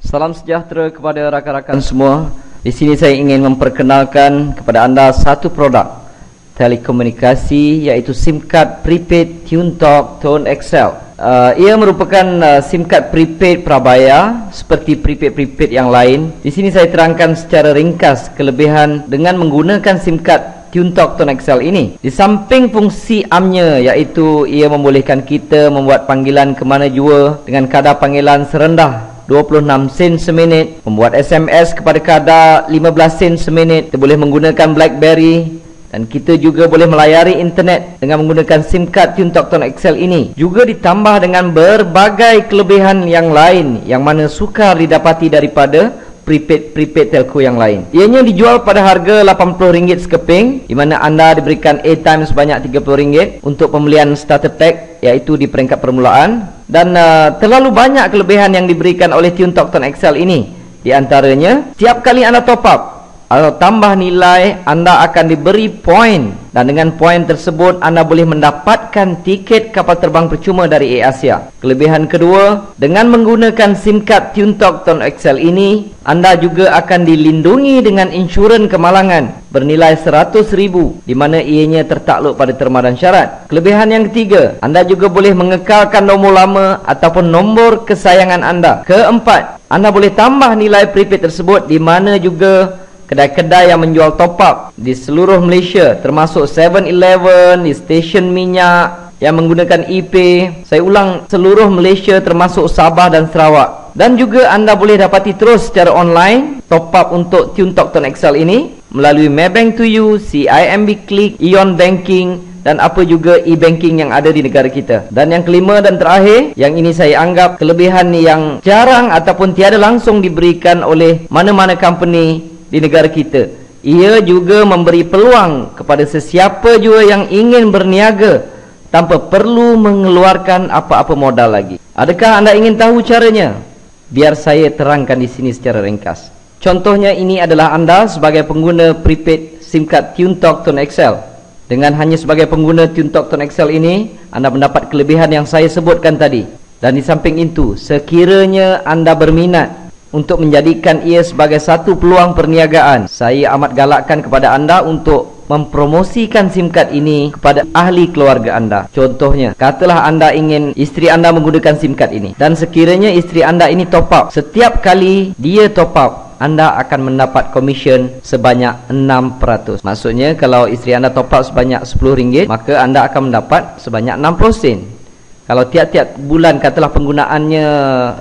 Salam sejahtera kepada rakan-rakan semua. Di sini saya ingin memperkenalkan kepada anda satu produk telekomunikasi, iaitu SIM card prepaid TuneTalk Tone XL. Ia merupakan SIM card prepaid prabayar seperti prepaid yang lain. Di sini saya terangkan secara ringkas kelebihan dengan menggunakan SIM card TuneTalk Tone XL ini. Di samping fungsi amnya, iaitu ia membolehkan kita membuat panggilan ke mana jua dengan kadar panggilan serendah 26 sen seminit, membuat SMS kepada kadar 15 sen seminit. Kita boleh menggunakan BlackBerry dan kita juga boleh melayari internet dengan menggunakan SIM card TuneTalk Tone XL ini. Juga ditambah dengan berbagai kelebihan yang lain yang mana sukar didapati daripada prepaid telco yang lain. Ianya dijual pada harga RM80 sekeping, di mana anda diberikan airtime sebanyak RM30 untuk pembelian starter pack, iaitu di peringkat permulaan. Dan terlalu banyak kelebihan yang diberikan oleh TuneTalk Tone XL ini. Di antaranya, setiap kali anda top up atau tambah nilai, anda akan diberi poin, dan dengan poin tersebut anda boleh mendapatkan tiket kapal terbang percuma dari AirAsia. Kelebihan kedua, dengan menggunakan SIM card TuneTalk Tone XL ini, anda juga akan dilindungi dengan insurans kemalangan bernilai RM100,000, di mana ianya tertakluk pada terma dan syarat. Kelebihan yang ketiga, anda juga boleh mengekalkan nombor lama ataupun nombor kesayangan anda. Keempat, anda boleh tambah nilai prepaid tersebut di mana juga kedai-kedai yang menjual top up di seluruh Malaysia, termasuk 7-Eleven, di stesen minyak yang menggunakan ePay. Saya ulang, seluruh Malaysia termasuk Sabah dan Sarawak. Dan juga anda boleh dapati terus secara online top up untuk TuneTalk Tone XL ini melalui Maybank to You, CIMB Click, Ion Banking, dan apa juga e-banking yang ada di negara kita. Dan yang kelima dan terakhir, yang ini saya anggap kelebihan yang jarang ataupun tiada langsung diberikan oleh mana-mana company di negara kita. Ia juga memberi peluang kepada sesiapa jua yang ingin berniaga tanpa perlu mengeluarkan apa-apa modal lagi. Adakah anda ingin tahu caranya? Biar saya terangkan di sini secara ringkas. Contohnya, ini adalah anda sebagai pengguna prepaid SIM card TuneTalk Tone XL. Dengan hanya sebagai pengguna TuneTalk Tone XL ini, anda mendapat kelebihan yang saya sebutkan tadi. Dan di samping itu, sekiranya anda berminat untuk menjadikan ia sebagai satu peluang perniagaan, saya amat galakkan kepada anda untuk mempromosikan SIM card ini kepada ahli keluarga anda. Contohnya, katalah anda ingin isteri anda menggunakan SIM card ini, dan sekiranya isteri anda ini top up. Setiap kali dia top up, anda akan mendapat komisen sebanyak 6%. Maksudnya, kalau isteri anda top up sebanyak RM10, maka anda akan mendapat sebanyak 60 sen. Kalau tiap-tiap bulan katalah penggunaannya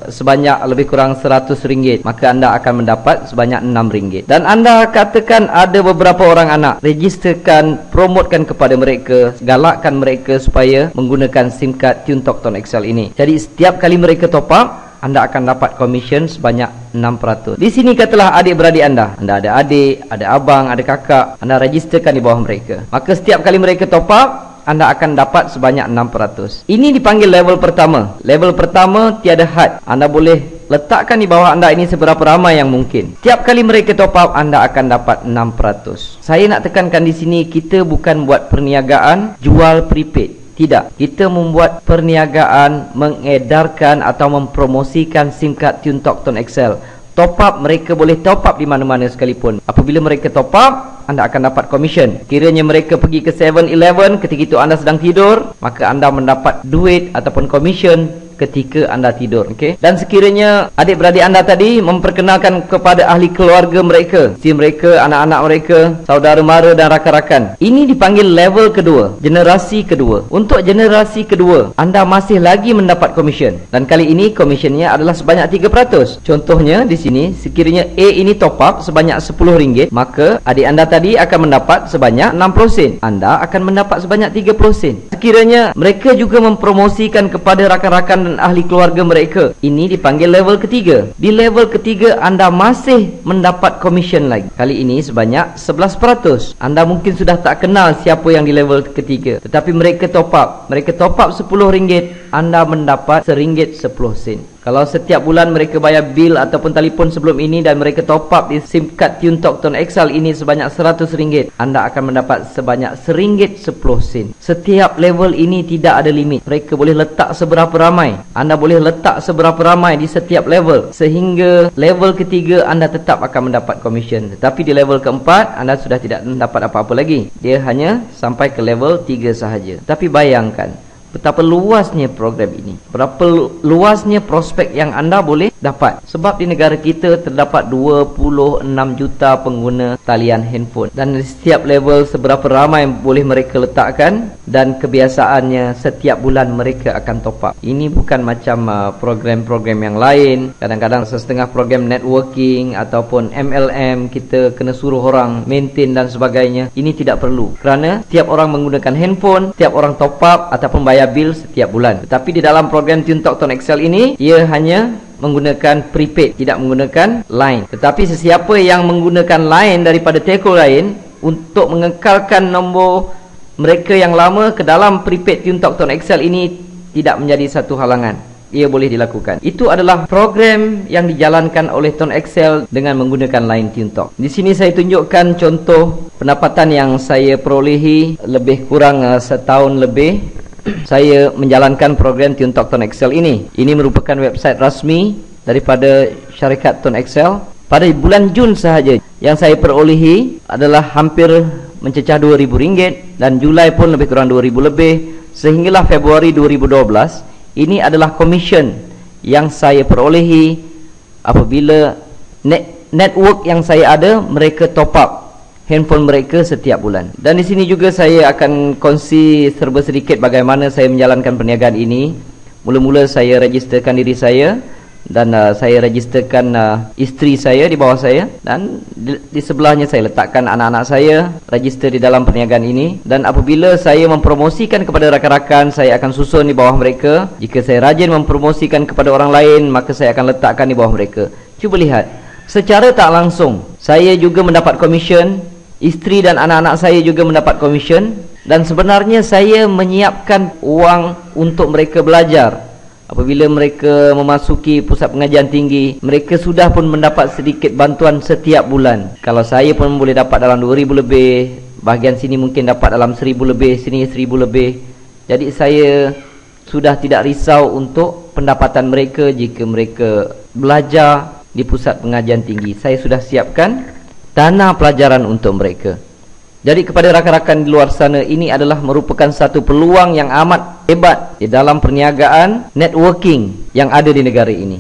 sebanyak lebih kurang RM100, maka anda akan mendapat sebanyak RM6. Dan anda katakan ada beberapa orang anak, registerkan, promotkan kepada mereka, galakkan mereka supaya menggunakan SIM card TuneTalk Tone XL ini. Jadi setiap kali mereka top up, anda akan dapat komisen sebanyak 6%. Di sini katalah adik-beradik anda ada adik, ada abang, ada kakak, anda registerkan di bawah mereka. Maka setiap kali mereka top up, anda akan dapat sebanyak 6%. Ini dipanggil level pertama. Level pertama tiada had. Anda boleh letakkan di bawah anda ini seberapa ramai yang mungkin. Tiap kali mereka top up, anda akan dapat 6%. Saya nak tekankan di sini, kita bukan buat perniagaan jual prepaid. Tidak. Kita membuat perniagaan mengedarkan atau mempromosikan SIM card TuneTalk Tone XL. Top up, mereka boleh top up di mana-mana sekalipun. Apabila mereka top up, anda akan dapat komisen. Kiranya mereka pergi ke 7-Eleven ketika itu anda sedang tidur, maka anda mendapat duit ataupun komisen ketika anda tidur. Okay? Dan sekiranya adik-beradik anda tadi memperkenalkan kepada ahli keluarga mereka, si mereka, anak-anak mereka, saudara mara dan rakan-rakan, ini dipanggil level kedua, generasi kedua. Untuk generasi kedua, anda masih lagi mendapat komisen, dan kali ini komisennya adalah sebanyak 3%. Contohnya di sini, sekiranya A ini top up sebanyak RM10, maka adik anda tadi akan mendapat sebanyak 60 sen. Anda akan mendapat sebanyak 30 sen. Sekiranya mereka juga mempromosikan kepada rakan-rakan dan ahli keluarga mereka, ini dipanggil level ketiga. Di level ketiga, anda masih mendapat komisen lagi. Kali ini sebanyak 11%. Anda mungkin sudah tak kenal siapa yang di level ketiga, tetapi mereka top up. Mereka top up RM10, anda mendapat RM1.10. Kalau setiap bulan mereka bayar bil ataupun telefon sebelum ini dan mereka top up di SIM card TuneTalk Tone XL ini sebanyak RM100, anda akan mendapat sebanyak RM1.10. Setiap level ini tidak ada limit. Mereka boleh letak seberapa ramai, anda boleh letak seberapa ramai di setiap level, sehingga level ketiga anda tetap akan mendapat komisen. Tetapi di level keempat anda sudah tidak mendapat apa-apa lagi. Dia hanya sampai ke level 3 sahaja. Tapi bayangkan betapa luasnya program ini, berapa luasnya prospek yang anda boleh dapat. Sebab di negara kita terdapat 26 juta pengguna talian handphone, dan di setiap level seberapa ramai boleh mereka letakkan, dan kebiasaannya setiap bulan mereka akan top up. Ini bukan macam program-program yang lain. Kadang-kadang setengah program networking ataupun MLM kita kena suruh orang maintain dan sebagainya. Ini tidak perlu, kerana setiap orang menggunakan handphone, setiap orang top up ataupun bayar bil setiap bulan. Tetapi di dalam program TuneTalk Tone XL ini, ia hanya menggunakan prepaid, tidak menggunakan line. Tetapi sesiapa yang menggunakan line daripada telco lain untuk mengekalkan nombor mereka yang lama ke dalam prepaid TuneTalk Tone XL ini, tidak menjadi satu halangan. Ia boleh dilakukan. Itu adalah program yang dijalankan oleh Tone XL dengan menggunakan line TuneTalk. Di sini saya tunjukkan contoh pendapatan yang saya perolehi lebih kurang setahun lebih saya menjalankan program TuneTalk Tone XL ini. Ini merupakan website rasmi daripada syarikat Tone XL. Pada bulan Jun sahaja yang saya perolehi adalah hampir mencecah RM2,000, dan Julai pun lebih kurang RM2,000 lebih, sehinggalah Februari 2012. Ini adalah komisen yang saya perolehi apabila network yang saya ada mereka top up handphone mereka setiap bulan. Dan di sini juga saya akan kongsi serba sedikit bagaimana saya menjalankan perniagaan ini. Mula-mula saya registerkan diri saya, dan saya registerkan isteri saya di bawah saya, dan di sebelahnya saya letakkan anak-anak saya register di dalam perniagaan ini. Dan apabila saya mempromosikan kepada rakan-rakan, saya akan susun di bawah mereka. Jika saya rajin mempromosikan kepada orang lain, maka saya akan letakkan di bawah mereka. Cuba lihat, secara tak langsung saya juga mendapat komisen, isteri dan anak-anak saya juga mendapat komisen, dan sebenarnya saya menyiapkan uang untuk mereka belajar. Apabila mereka memasuki pusat pengajian tinggi, mereka sudah pun mendapat sedikit bantuan setiap bulan. Kalau saya pun boleh dapat dalam RM2,000 lebih, bahagian sini mungkin dapat dalam RM1,000 lebih, sini RM1,000 lebih. Jadi saya sudah tidak risau untuk pendapatan mereka jika mereka belajar di pusat pengajian tinggi. Saya sudah siapkan dana pelajaran untuk mereka. Jadi kepada rakan-rakan di luar sana, ini adalah merupakan satu peluang yang amat hebat di dalam perniagaan networking yang ada di negara ini.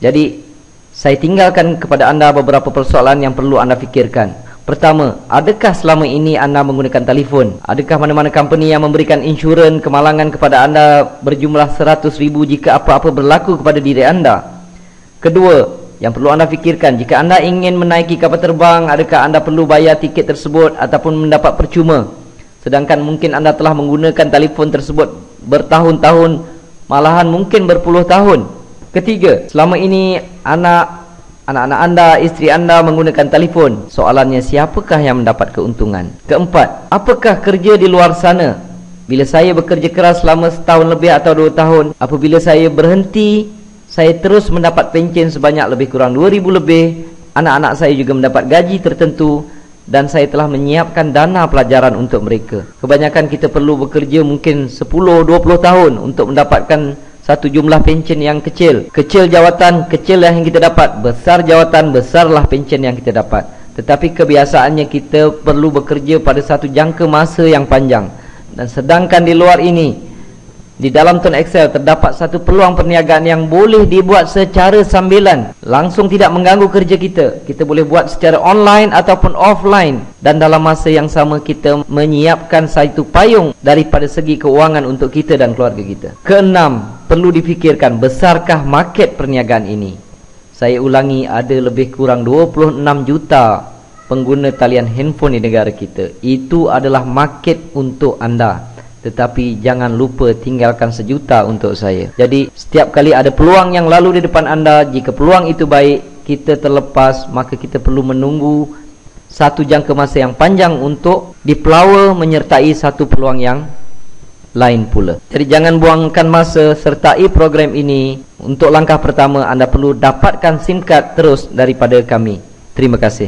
Jadi saya tinggalkan kepada anda beberapa persoalan yang perlu anda fikirkan. Pertama, adakah selama ini anda menggunakan telefon? Adakah mana-mana company yang memberikan insurans kemalangan kepada anda berjumlah RM100,000 jika apa-apa berlaku kepada diri anda? Kedua, yang perlu anda fikirkan, jika anda ingin menaiki kapal terbang, adakah anda perlu bayar tiket tersebut ataupun mendapat percuma? Sedangkan mungkin anda telah menggunakan telefon tersebut bertahun-tahun, malahan mungkin berpuluh tahun. Ketiga, selama ini anak-anak anda, isteri anda menggunakan telefon. Soalannya, siapakah yang mendapat keuntungan? Keempat, apakah kerja di luar sana? Bila saya bekerja keras selama setahun lebih atau 2 tahun, apabila saya berhenti, saya terus mendapat pencen sebanyak lebih kurang RM2,000 lebih. Anak-anak saya juga mendapat gaji tertentu, dan saya telah menyiapkan dana pelajaran untuk mereka. Kebanyakan kita perlu bekerja mungkin 10-20 tahun untuk mendapatkan satu jumlah pencen yang kecil. Kecil jawatan, kecil yang kita dapat. Besar jawatan, besarlah pencen yang kita dapat. Tetapi kebiasaannya kita perlu bekerja pada satu jangka masa yang panjang. Dan sedangkan di luar ini, di dalam Tone XL terdapat satu peluang perniagaan yang boleh dibuat secara sambilan, langsung tidak mengganggu kerja kita. Kita boleh buat secara online ataupun offline, dan dalam masa yang sama kita menyiapkan satu payung daripada segi keuangan untuk kita dan keluarga kita. Keenam, perlu difikirkan, besarkah market perniagaan ini? Saya ulangi, ada lebih kurang 26 juta pengguna talian handphone di negara kita. Itu adalah market untuk anda. Tetapi jangan lupa tinggalkan 1 juta untuk saya. Jadi setiap kali ada peluang yang lalu di depan anda, jika peluang itu baik, kita terlepas, maka kita perlu menunggu satu jangka masa yang panjang untuk dipelawa menyertai satu peluang yang lain pula. Jadi jangan buangkan masa, sertai program ini. Untuk langkah pertama, anda perlu dapatkan SIM card terus daripada kami. Terima kasih.